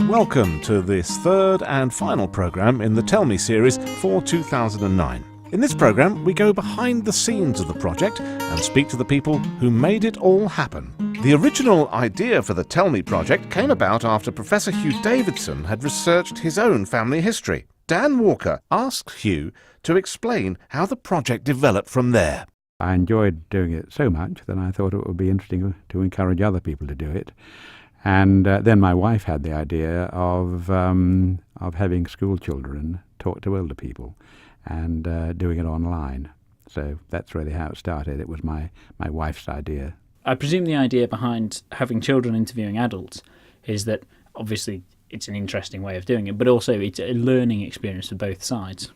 Welcome to this third and final programme in the Tell Me series for 2009. In this programme, we go behind the scenes of the project and speak to the people who made it all happen. The original idea for the Tell Me project came about after Professor Hugh Davidson had researched his own family history. Dan Walker asked Hugh to explain how the project developed from there. I enjoyed doing it so much that I thought it would be interesting to encourage other people to do it. And then my wife had the idea of having school children talk to older people and doing it online. So that's really how it started. It was my wife's idea. I presume the idea behind having children interviewing adults is that obviously it's an interesting way of doing it, but also it's a learning experience for both sides.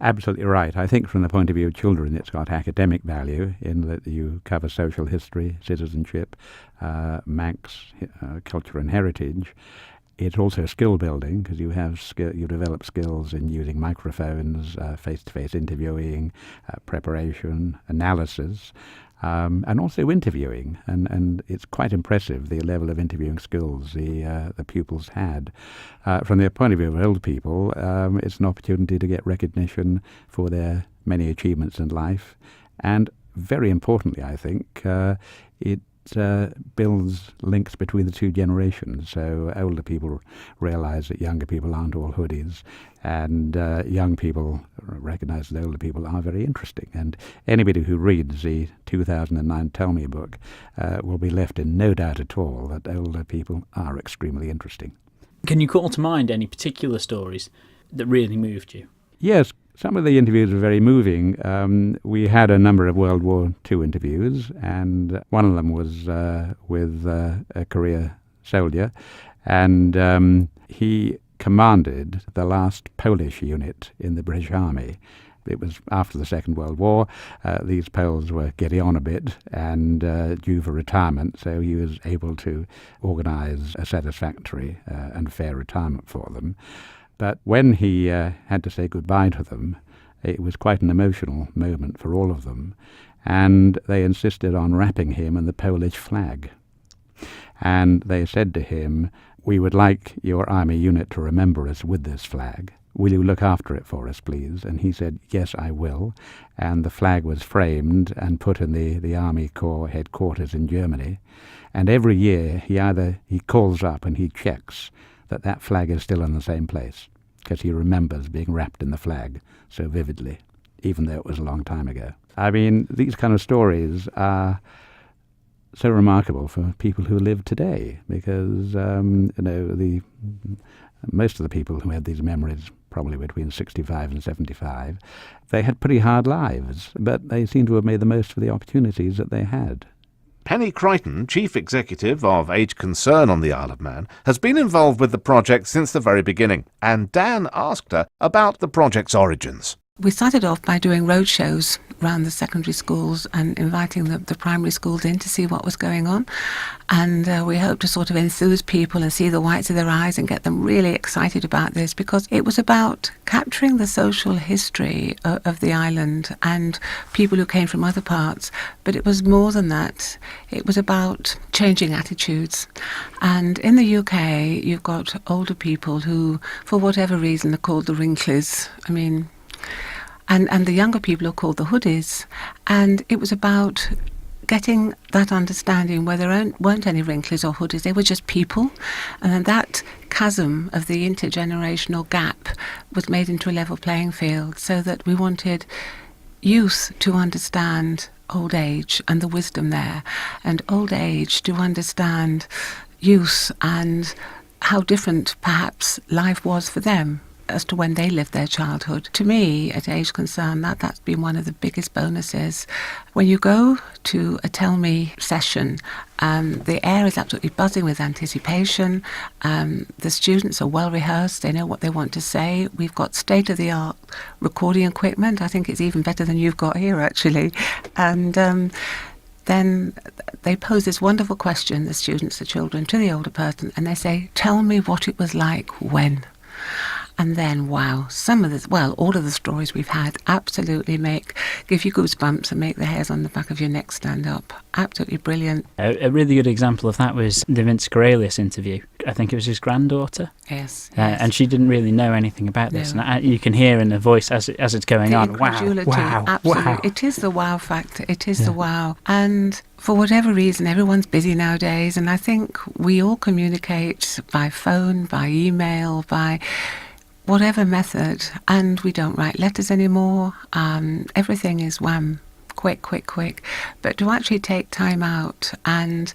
Absolutely right. I think from the point of view of children, it's got academic value in that you cover social history, citizenship, Manx, culture and heritage. It's also skill building because you develop skills in using microphones, face-to-face interviewing, preparation, analysis, and also interviewing. And it's quite impressive, the level of interviewing skills the pupils had. From the point of view of old people, it's an opportunity to get recognition for their many achievements in life. And very importantly, I think, it builds links between the two generations. So older people realise that younger people aren't all hoodies, and young people recognise that older people are very interesting. And anybody who reads the 2009 Tell Me book will be left in no doubt at all that older people are extremely interesting. Can you call to mind any particular stories that really moved you? Yes. Some of the interviews were very moving. We had a number of World War II interviews, and one of them was with a career soldier, and he commanded the last Polish unit in the British Army. It was after the Second World War. These Poles were getting on a bit and due for retirement, so he was able to organise a satisfactory and fair retirement for them. But when he had to say goodbye to them, it was quite an emotional moment for all of them, and they insisted on wrapping him in the Polish flag. And they said to him, "We would like your army unit to remember us with this flag. Will you look after it for us, please?" And he said, "Yes, I will." And the flag was framed and put in the Army Corps headquarters in Germany. And every year he calls up and he checks that flag is still in the same place, because he remembers being wrapped in the flag so vividly, even though it was a long time ago. I mean, these kind of stories are so remarkable for people who live today, because most of the people who had these memories, probably between 65 and 75, they had pretty hard lives, but they seem to have made the most of the opportunities that they had. Penny Crichton, Chief Executive of Age Concern on the Isle of Man, has been involved with the project since the very beginning, and Dan asked her about the project's origins. We started off by doing roadshows around the secondary schools and inviting the primary schools in to see what was going on. And we hoped to sort of enthuse people and see the whites of their eyes and get them really excited about this, because it was about capturing the social history of the island and people who came from other parts. But it was more than that. It was about changing attitudes. And in the UK, you've got older people who, for whatever reason, are called the wrinklies. And the younger people are called the hoodies. And it was about getting that understanding where there weren't any wrinklies or hoodies, they were just people. And then that chasm of the intergenerational gap was made into a level playing field, so that we wanted youth to understand old age and the wisdom there, and old age to understand youth and how different perhaps life was for them. as to when they lived their childhood. To me, at Age Concern, that's been one of the biggest bonuses. When you go to a Tell Me session, the air is absolutely buzzing with anticipation. The students are well rehearsed. They know what they want to say. We've got state-of-the-art recording equipment. I think it's even better than you've got here, actually. And then they pose this wonderful question, the students, the children, to the older person, and they say, tell me what it was like when. And then, wow, all of the stories we've had absolutely give you goosebumps and make the hairs on the back of your neck stand up. Absolutely brilliant. A really good example of that was the Vince Corellius interview. I think it was his granddaughter. Yes. And she didn't really know anything about this. No. And you can hear in the voice as it's going on, wow. Absolutely. It is the wow factor. It is the wow. And for whatever reason, everyone's busy nowadays. And I think we all communicate by phone, by email, by whatever method, and we don't write letters anymore. Everything is wham, quick. But to actually take time out and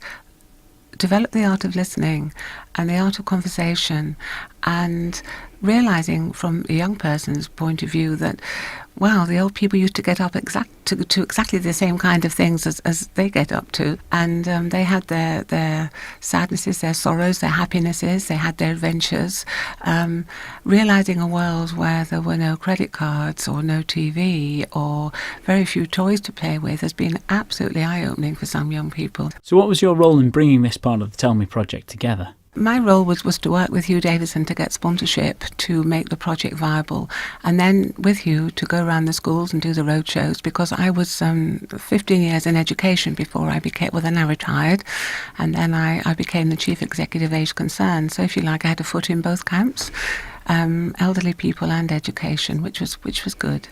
develop the art of listening and the art of conversation, and realising from a young person's point of view that, wow, the old people used to get up to exactly the same kind of things as they get up to. And they had their sadnesses, their sorrows, their happinesses, they had their adventures. Realising a world where there were no credit cards or no TV or very few toys to play with has been absolutely eye-opening for some young people. So what was your role in bringing this part of the Tell Me project together? My role was to work with Hugh Davison to get sponsorship to make the project viable, and then with Hugh to go around the schools and do the road shows, because I was 15 years in education before I retired, and then I became the Chief Executive Age Concern. So if you like, I had a foot in both camps. Elderly people and education, which was good.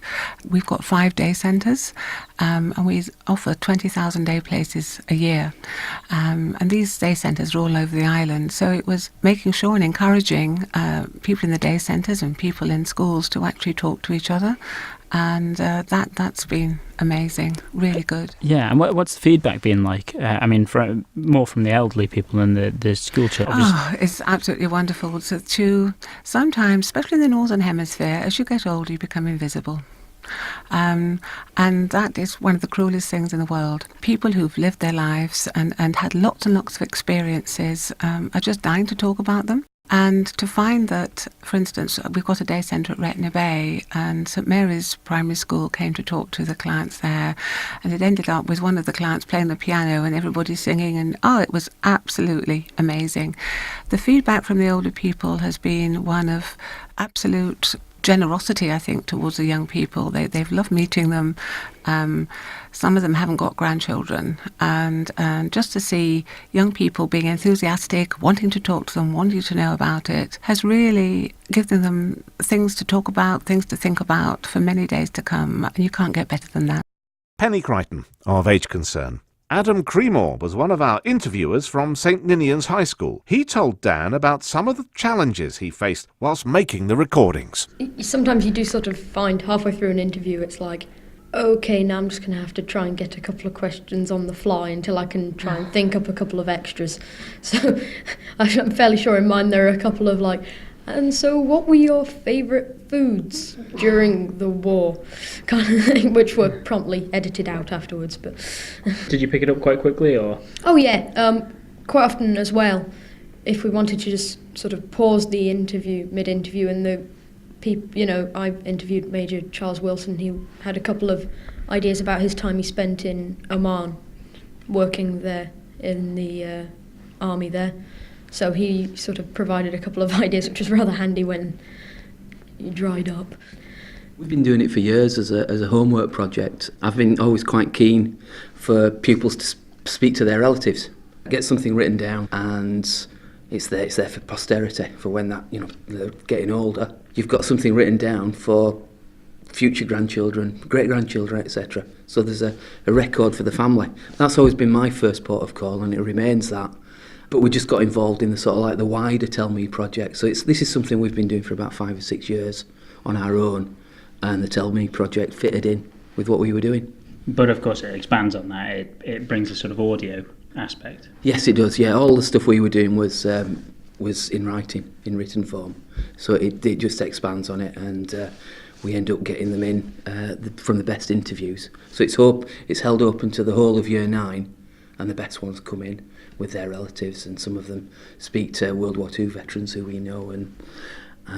We've got 5 day centres, and we offer 20,000 day places a year. And these day centres are all over the island. So it was making sure and encouraging people in the day centres and people in schools to actually talk to each other. And that's been amazing, really good. Yeah, and what's the feedback been like? More from the elderly people than the school children. Oh, it's absolutely wonderful. So sometimes, especially in the Northern Hemisphere, as you get older, you become invisible. And that is one of the cruelest things in the world. People who've lived their lives and had lots and lots of experiences are just dying to talk about them. And to find that, for instance, we've got a day centre at Retna Bay, and St Mary's Primary School came to talk to the clients there, and it ended up with one of the clients playing the piano and everybody singing, and it was absolutely amazing. The feedback from the older people has been one of absolute generosity, I think, towards the young people. They've loved meeting them. Some of them haven't got grandchildren, and just to see young people being enthusiastic, wanting to talk to them, wanting to know about it, has really given them things to talk about, things to think about for many days to come, and you can't get better than that. Penny Crichton of Age Concern. Adam Creemore was one of our interviewers from St Ninian's High School. He told Dan about some of the challenges he faced whilst making the recordings. Sometimes you do sort of find halfway through an interview it's like, OK, now I'm just going to have to try and get a couple of questions on the fly until I can try and think up a couple of extras. So I'm fairly sure in mine there are a couple of and so what were your favourite foods during the war, kind of thing, which were promptly edited out afterwards. But did you pick it up quite quickly, or? Oh yeah, quite often as well. If we wanted to just sort of pause the interview, mid-interview, and the people, I interviewed Major Charles Wilson. He had a couple of ideas about his time he spent in Oman, working there in the army there. So he sort of provided a couple of ideas, which was rather handy when you dried up. We've been doing it for years as a homework project. I've been always quite keen for pupils to speak to their relatives, get something written down, and it's there for posterity, for when they're getting older. You've got something written down for future grandchildren, great-grandchildren, etc. So there's a record for the family. That's always been my first port of call, and it remains that. But we just got involved in the sort of the wider Tell Me project. So this is something we've been doing for about 5 or 6 years on our own, and the Tell Me project fitted in with what we were doing. But of course it expands on that. It brings a sort of audio aspect. Yes, it does. Yeah, all the stuff we were doing was in writing, in written form. So it just expands on it, and we end up getting them in from the best interviews. So it's held open to the whole of Year 9, and the best ones come in with their relatives, and some of them speak to World War II veterans who we know and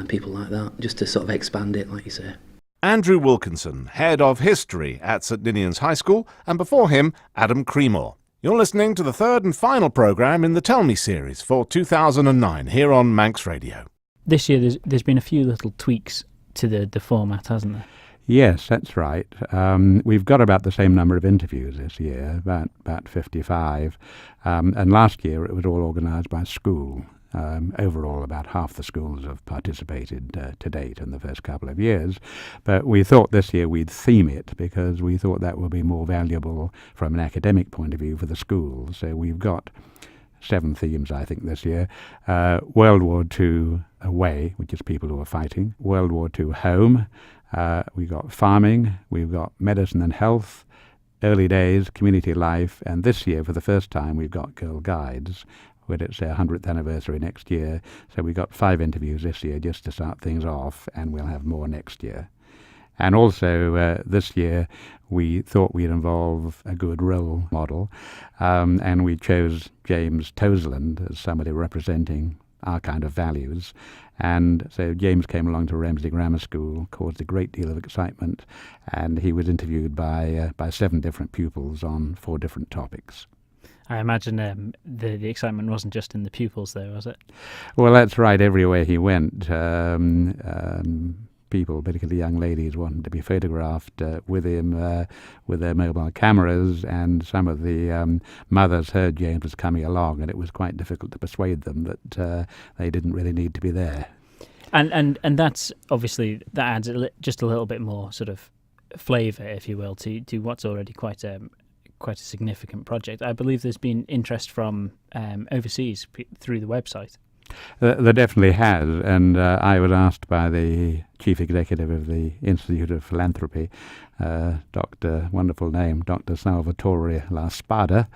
people like that, just to sort of expand it, like you say. Andrew Wilkinson, Head of History at St Ninian's High School, and before him, Adam Creemore. You're listening to the third and final programme in the Tell Me series for 2009 here on Manx Radio. This year there's been a few little tweaks to the format, hasn't there? Yes, that's right. We've got about the same number of interviews this year, about 55. And last year it was all organised by school. Overall, about half the schools have participated to date in the first couple of years. But we thought this year we'd theme it because we thought that would be more valuable from an academic point of view for the schools. So we've got 7 themes, I think, this year. World War II away, which is people who are fighting. World War II home. We've got farming. We've got medicine and health. Early days, community life. And this year, for the first time, we've got Girl Guides, where it's their 100th anniversary next year. So we got 5 interviews this year just to start things off, and we'll have more next year. And also this year we thought we'd involve a good role model, and we chose James Toseland as somebody representing our kind of values. And so James came along to Ramsey Grammar School, caused a great deal of excitement, and he was interviewed by 7 different pupils on 4 different topics. I imagine the excitement wasn't just in the pupils, though, was it? Well, that's right. Everywhere he went, people, particularly young ladies, wanted to be photographed with him with their mobile cameras, and some of the mothers heard James was coming along, and it was quite difficult to persuade them that they didn't really need to be there. And that's obviously, that adds just a little bit more sort of flavour, if you will, to what's already quite a significant project. I believe there's been interest from overseas through the website. There definitely has, and I was asked by the chief executive of the Institute of Philanthropy, wonderful name, Dr. Salvatore La Spada.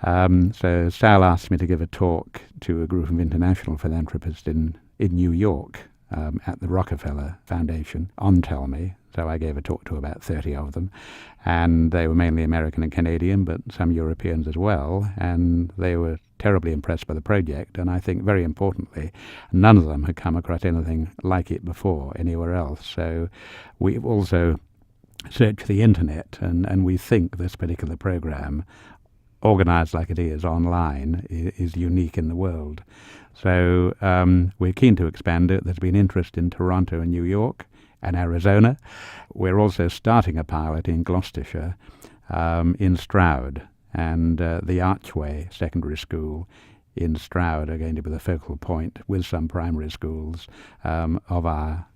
So Sal asked me to give a talk to a group of international philanthropists in New York at the Rockefeller Foundation on Tell Me. So I gave a talk to about 30 of them, and they were mainly American and Canadian, but some Europeans as well, and they were terribly impressed by the project, and I think very importantly, none of them had come across anything like it before anywhere else. So we've also searched the internet, and we think this particular program, organised like it is online, is unique in the world. So we're keen to expand it. There's been interest in Toronto and New York and Arizona. We're also starting a pilot in Gloucestershire, in Stroud, and the Archway Secondary School in Stroud are going to be the focal point with some primary schools of our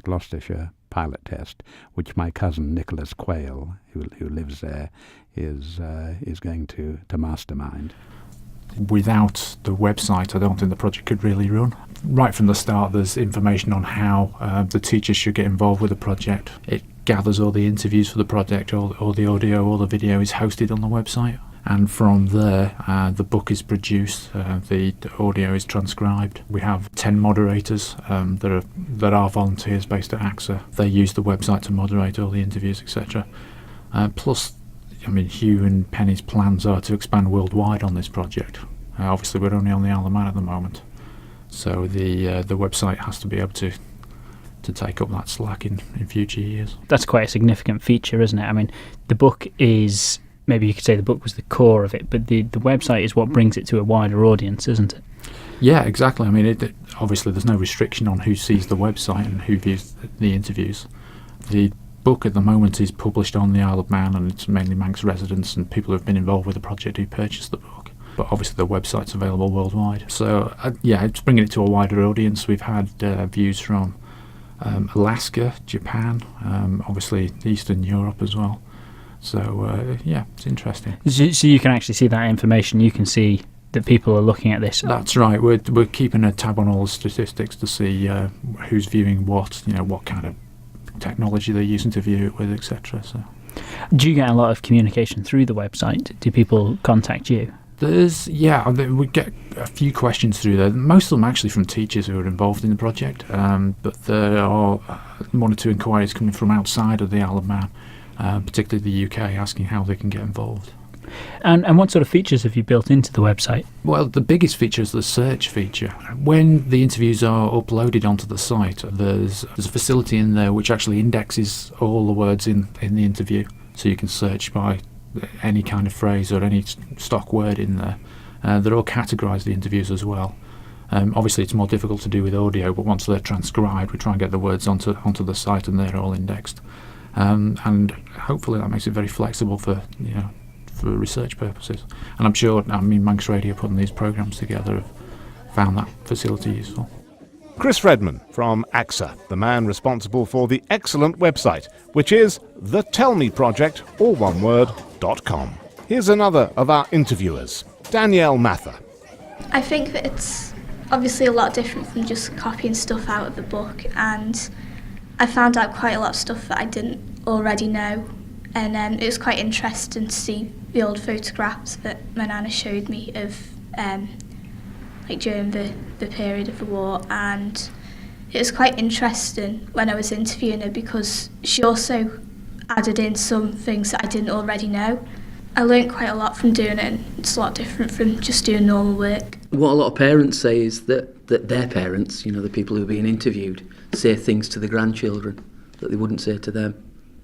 Gloucestershire pilot test, which my cousin Nicholas Quayle, who lives there, is going to mastermind. Without the website, I don't think the project could really run. Right from the start, there's information on how the teachers should get involved with the project. It gathers all the interviews for the project, all the audio, all the video is hosted on the website. And from there, the book is produced, the audio is transcribed. We have 10 moderators that are volunteers based at AXA. They use the website to moderate all the interviews, etc. Plus, I mean, Hugh and Penny's plans are to expand worldwide on this project. Obviously, we're only on the Isle of Man at the moment, so the website has to be able to take up that slack in future years. That's quite a significant feature, isn't it? I mean, the book is, maybe you could say the book was the core of it, but the website is what brings it to a wider audience, isn't it? Yeah, exactly. I mean, obviously there's no restriction on who sees the website and who views the interviews. The book at the moment is published on the Isle of Man, and it's mainly Manx residents and people who have been involved with the project who purchased the book. But obviously the website's available worldwide. So it's bringing it to a wider audience. We've had views from Alaska, Japan, obviously Eastern Europe as well. So it's interesting. So you can actually see that information. You can see that people are looking at this. That's right. We're keeping a tab on all the statistics to see who's viewing what, what kind of technology they're using to view it with, etc. So, do you get a lot of communication through the website? Do people contact you? We get a few questions through there. Most of them actually from teachers who are involved in the project, but there are one or two inquiries coming from outside of the Isle of Man, particularly the UK, asking how they can get involved. And what sort of features have you built into the website? Well, the biggest feature is the search feature. When the interviews are uploaded onto the site, there's a facility in there which actually indexes all the words in the interview, so you can search by any kind of phrase or any stock word in there. They're all categorised, the interviews as well. Obviously it's more difficult to do with audio, but once they're transcribed, we try and get the words onto the site and they're all indexed. And hopefully that makes it very flexible for research purposes. And I'm sure, Manx Radio putting these programmes together have found that facility useful. Chris Redman from AXA, the man responsible for the excellent website, which is thetellmeproject.com. Here's another of our interviewers, Danielle Mather. I think that it's obviously a lot different from just copying stuff out of the book, and I found out quite a lot of stuff that I didn't already know, and it was quite interesting to see the old photographs that my nana showed me of during the period of the war, and it was quite interesting when I was interviewing her because she also added in some things that I didn't already know. I learned quite a lot from doing it, and it's a lot different from just doing normal work. What a lot of parents say is that their parents, the people who are being interviewed, say things to the grandchildren that they wouldn't say to them.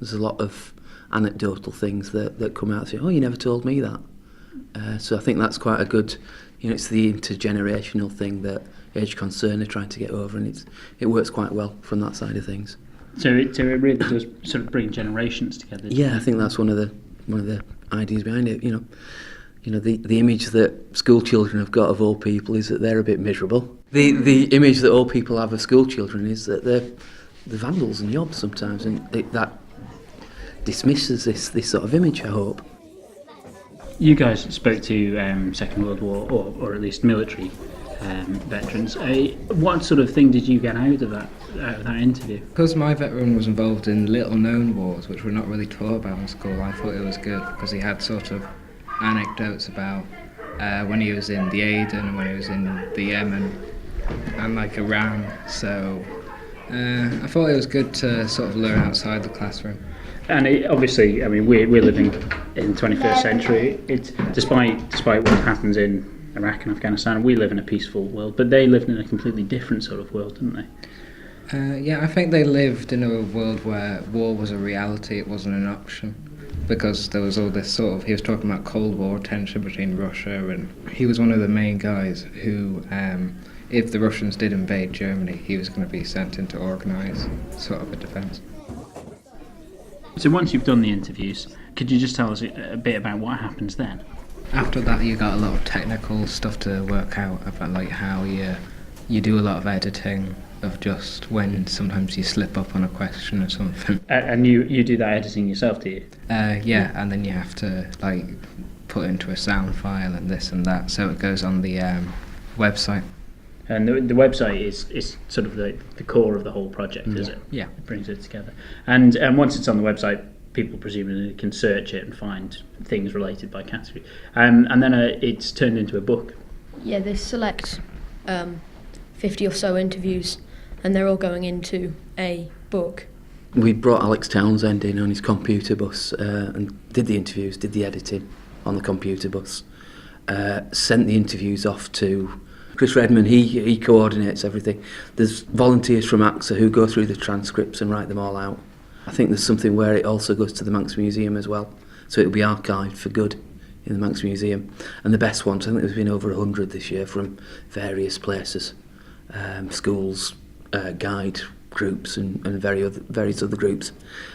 There's a lot of anecdotal things that come out and say, oh, you never told me that. So I think that's quite a good, it's the intergenerational thing that Age Concern are trying to get over, and it works quite well from that side of things. So it really does sort of bring generations together. Yeah, I think that's one of the ideas behind it. The image that school children have got of old people is that they're a bit miserable. The image that old people have of school children is that they're vandals and yobs sometimes, and that dismisses this sort of image, I hope. You guys spoke to Second World War, or at least military veterans. What sort of thing did you get out of that interview? Because my veteran was involved in little known wars, which were not really taught about in school, I thought it was good because he had sort of anecdotes about when he was in the Aden, when he was in the Yemen, and Iran. So I thought it was good to sort of learn outside the classroom. And obviously, we're living in the 21st century. It's despite what happens in Iraq and Afghanistan, we live in a peaceful world, but they lived in a completely different sort of world, didn't they? I think they lived in a world where war was a reality, it wasn't an option, because there was all this he was talking about Cold War tension between Russia, and he was one of the main guys who, if the Russians did invade Germany, he was going to be sent in to organise sort of a defence. So once you've done the interviews, could you just tell us a bit about what happens then? After that, you got a lot of technical stuff to work out about how you do a lot of editing of just when sometimes you slip up on a question or something. And you do that editing yourself, do you? Yeah, and then you have to put it into a sound file and this and that, so it goes on the website. And the website is sort of the core of the whole project, is it? Yeah. It brings it together. And once it's on the website, people presumably can search it and find things related by category. And then it's turned into a book. Yeah, they select 50 or so interviews, and they're all going into a book. We brought Alex Townsend in on his computer bus and did the interviews, did the editing on the computer bus, sent the interviews off to Chris Redman. He coordinates everything. There's volunteers from AXA who go through the transcripts and write them all out. I think there's something where it also goes to the Manx Museum as well, so it'll be archived for good in the Manx Museum. And the best ones, I think there's been over 100 this year from various places, schools, guide groups and various other groups.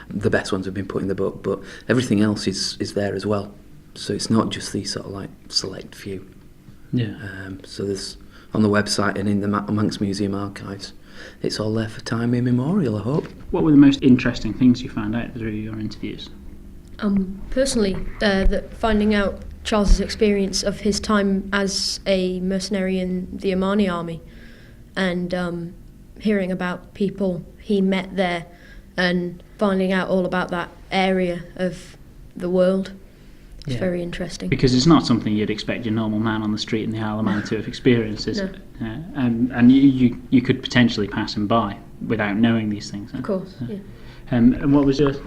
The best ones have been put in the book, but everything else is there as well. So it's not just these sort of select few. Yeah. So there's on the website and in the Manx Museum archives. It's all there for time immemorial, I hope. What were the most interesting things you found out through your interviews? Personally, that finding out Charles's experience of his time as a mercenary in the Omani army, and hearing about people he met there, and finding out all about that area of the world, It's very interesting. Because it's not something you'd expect your normal man on the street in the Isle of Man to have experienced, is it? And you could potentially pass him by without knowing these things. Of course, yeah. And what was yours?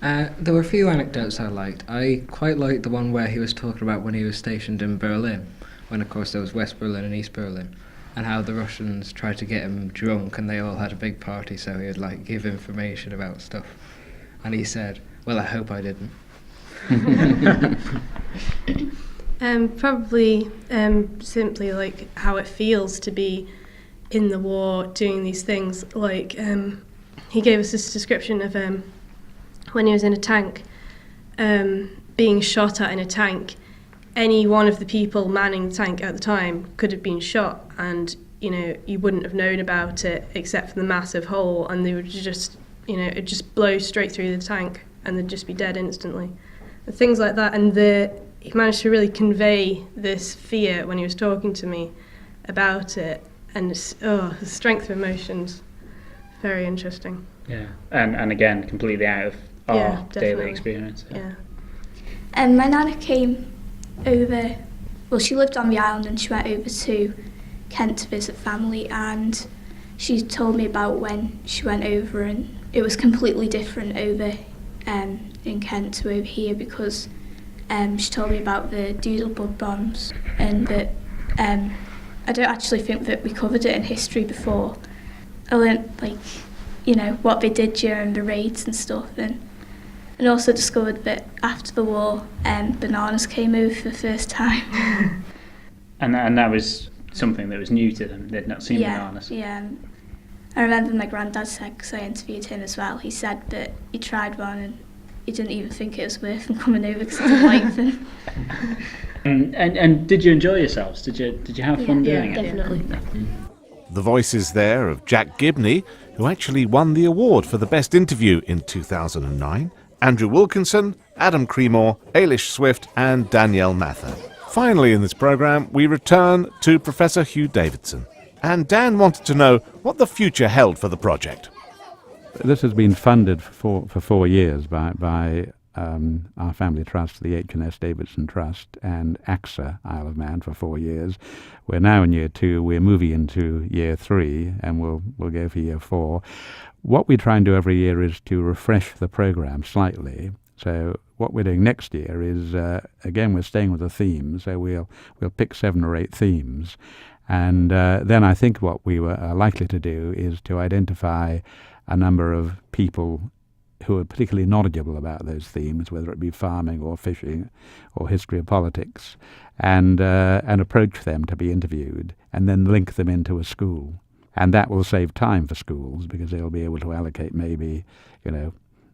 There were a few anecdotes I liked. I quite liked the one where he was talking about when he was stationed in Berlin, when of course there was West Berlin and East Berlin, and how the Russians tried to get him drunk and they all had a big party so he'd like give information about stuff. And he said, well, I hope I didn't. Probably simply like how it feels to be in the war doing these things. Like he gave us this description of when he was in a tank, being shot at in a tank. Any one of the people manning the tank at the time could have been shot, and you wouldn't have known about it except for the massive hole, and they would just it'd just blow straight through the tank and they'd just be dead instantly. And things like that, and he managed to really convey this fear when he was talking to me about it, and the strength of emotions, very interesting. Yeah, and again, completely out of our daily experience. Yeah. And my nana came over, well, she lived on the island and she went over to Kent to visit family, and she told me about when she went over, and it was completely different over in Kent to over here, because she told me about the Doodlebug bombs, and that I don't actually think that we covered it in history before. I learnt what they did during the raids and stuff, and also discovered that after the war bananas came over for the first time. and that was something that was new to them. They'd not seen bananas. Yeah. I remember my granddad said, because I interviewed him as well, he said that he tried one and he didn't even think it was worth him coming over because he didn't like them. And did you enjoy yourselves? Did you have fun doing it? Definitely. The voices there of Jack Gibney, who actually won the award for the best interview in 2009, Andrew Wilkinson, Adam Creemore, Ailish Swift and Danielle Mather. Finally in this programme, we return to Professor Hugh Davidson. And Dan wanted to know what the future held for the project. This has been funded for 4 years by our family trust, the H&S Davidson Trust, and AXA Isle of Man for 4 years. We're now in year 2. We're moving into year 3, and we'll go for year 4. What we try and do every year is to refresh the programme slightly. So what we're doing next year is, again, we're staying with the theme. So we'll pick 7 or 8 themes. And then I think what we are likely to do is to identify a number of people who are particularly knowledgeable about those themes, whether it be farming or fishing or history of politics, and approach them to be interviewed, and then link them into a school. And that will save time for schools, because they'll be able to allocate maybe,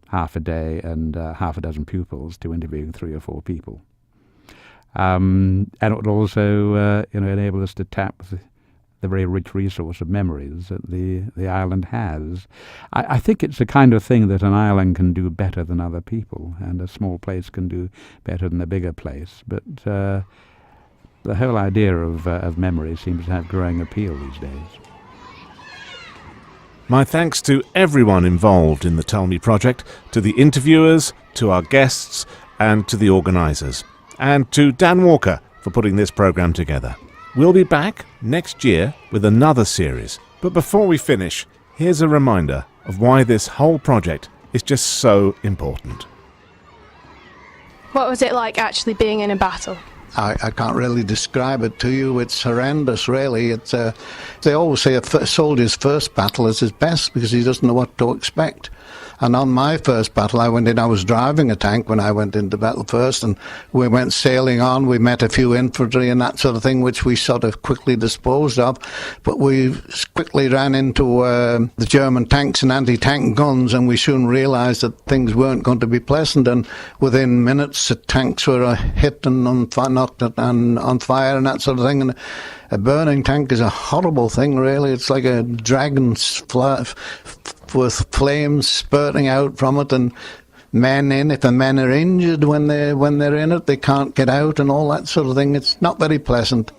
half a day and half a dozen pupils to interviewing 3 or 4 people. And it would also enable us to tap the very rich resource of memories that the island has. I think it's the kind of thing that an island can do better than other people, and a small place can do better than a bigger place. But the whole idea of memory seems to have growing appeal these days. My thanks to everyone involved in the Tell Me project, to the interviewers, to our guests, and to the organisers. And to Dan Walker for putting this programme together. We'll be back next year with another series. But before we finish, here's a reminder of why this whole project is just so important. What was it like actually being in a battle? I can't really describe it to you. It's horrendous, really. It's they always say a soldier's first battle is his best because he doesn't know what to expect. And on my first battle, I was driving a tank when I went into battle first, and we went sailing on. We met a few infantry and that sort of thing, which we sort of quickly disposed of. But we quickly ran into the German tanks and anti-tank guns, and we soon realised that things weren't going to be pleasant. And within minutes, the tanks were hit and knocked and on fire and that sort of thing. And a burning tank is a horrible thing, really. It's like a dragon's with flames spurting out from it, and men in. If the men are injured when they're in it, they can't get out and all that sort of thing. It's not very pleasant.